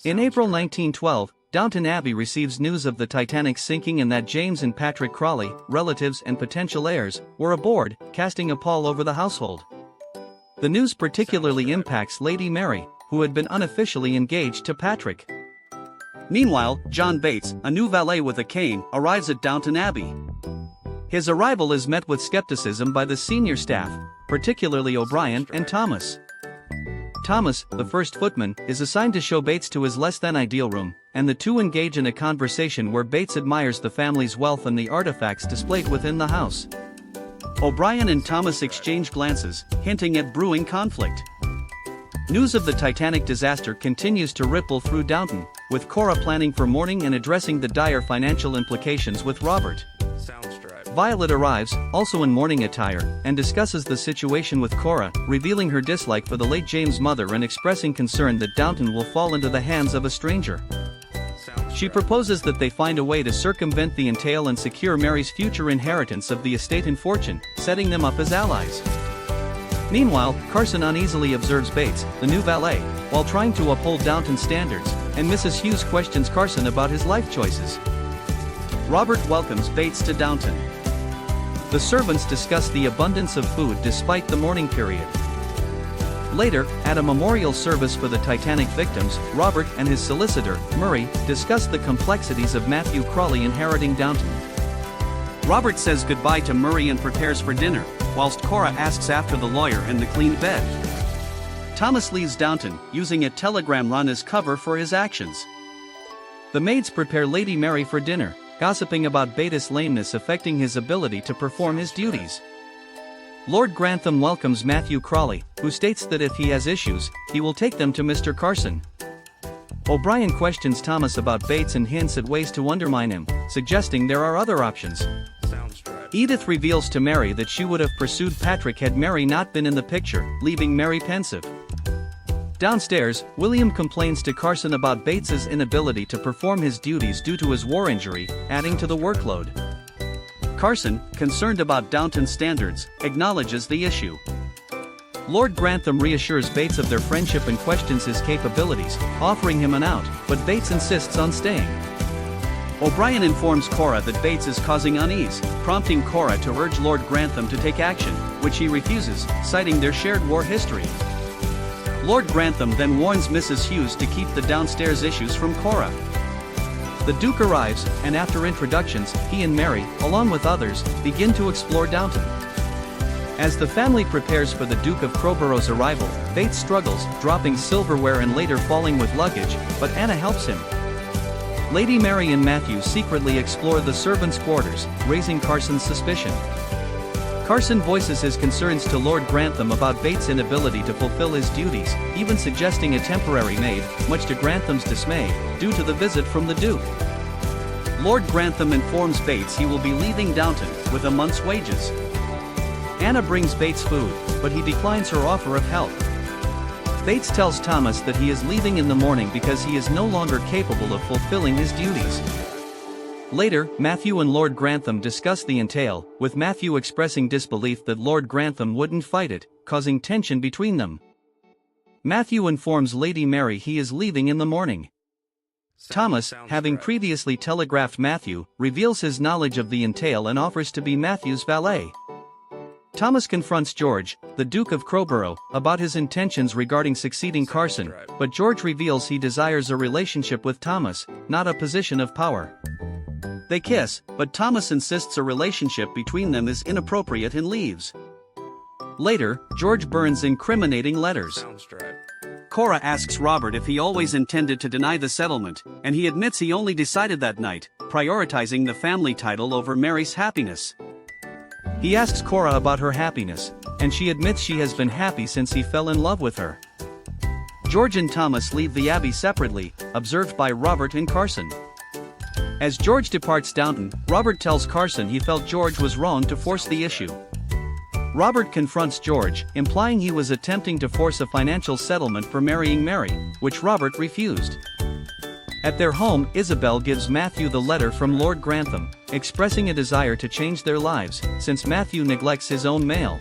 In April 1912, Downton Abbey receives news of the Titanic's sinking and that James and Patrick Crawley, relatives and potential heirs, were aboard, casting a pall over the household. The news particularly impacts Lady Mary, who had been unofficially engaged to Patrick. Meanwhile, John Bates, a new valet with a cane, arrives at Downton Abbey. His arrival is met with skepticism by the senior staff, particularly O'Brien and Thomas. Thomas, the first footman, is assigned to show Bates to his less-than-ideal room, and the two engage in a conversation where Bates admires the family's wealth and the artifacts displayed within the house. O'Brien and Thomas exchange glances, hinting at brewing conflict. News of the Titanic disaster continues to ripple through Downton, with Cora planning for mourning and addressing the dire financial implications with Robert. Violet arrives, also in mourning attire, and discusses the situation with Cora, revealing her dislike for the late James' mother and expressing concern that Downton will fall into the hands of a stranger. She proposes that they find a way to circumvent the entail and secure Mary's future inheritance of the estate and fortune, setting them up as allies. Meanwhile, Carson uneasily observes Bates, the new valet, while trying to uphold Downton standards, and Mrs. Hughes questions Carson about his life choices. Robert welcomes Bates to Downton. The servants discuss the abundance of food despite the mourning period. Later, at a memorial service for the Titanic victims, Robert and his solicitor, Murray, discuss the complexities of Matthew Crawley inheriting Downton. Robert says goodbye to Murray and prepares for dinner, whilst Cora asks after the lawyer and the cleaned bed. Thomas leaves Downton, using a telegram run as cover for his actions. The maids prepare Lady Mary for dinner, gossiping about Bates' lameness affecting his ability to perform his duties. Lord Grantham welcomes Matthew Crawley, who states that if he has issues, he will take them to Mr. Carson. O'Brien questions Thomas about Bates and hints at ways to undermine him, suggesting there are other options. Edith reveals to Mary that she would have pursued Patrick had Mary not been in the picture, leaving Mary pensive. Downstairs, William complains to Carson about Bates's inability to perform his duties due to his war injury, adding to the workload. Carson, concerned about Downton's standards, acknowledges the issue. Lord Grantham reassures Bates of their friendship and questions his capabilities, offering him an out, but Bates insists on staying. O'Brien informs Cora that Bates is causing unease, prompting Cora to urge Lord Grantham to take action, which he refuses, citing their shared war history. Lord Grantham then warns Mrs. Hughes to keep the downstairs issues from Cora. The Duke arrives, and after introductions, he and Mary, along with others, begin to explore Downton. As the family prepares for the Duke of Crowborough's arrival, Bates struggles, dropping silverware and later falling with luggage, but Anna helps him. Lady Mary and Matthew secretly explore the servants' quarters, raising Carson's suspicion. Carson voices his concerns to Lord Grantham about Bates' inability to fulfill his duties, even suggesting a temporary maid, much to Grantham's dismay, due to the visit from the Duke. Lord Grantham informs Bates he will be leaving Downton, with a month's wages. Anna brings Bates food, but he declines her offer of help. Bates tells Thomas that he is leaving in the morning because he is no longer capable of fulfilling his duties. Later, Matthew and Lord Grantham discuss the entail, with Matthew expressing disbelief that Lord Grantham wouldn't fight it, causing tension between them. Matthew informs Lady Mary he is leaving in the morning. Thomas, having previously telegraphed Matthew, reveals his knowledge of the entail and offers to be Matthew's valet. Thomas confronts George, the Duke of Crowborough, about his intentions regarding succeeding Carson, but George reveals he desires a relationship with Thomas, not a position of power. They kiss, but Thomas insists a relationship between them is inappropriate and leaves. Later, George burns incriminating letters. Cora asks Robert if he always intended to deny the settlement, and he admits he only decided that night, prioritizing the family title over Mary's happiness. He asks Cora about her happiness, and she admits she has been happy since he fell in love with her. George and Thomas leave the Abbey separately, observed by Robert and Carson. As George departs Downton, Robert tells Carson he felt George was wrong to force the issue. Robert confronts George, implying he was attempting to force a financial settlement for marrying Mary, which Robert refused. At their home, Isabel gives Matthew the letter from Lord Grantham, expressing a desire to change their lives, since Matthew neglects his own mail.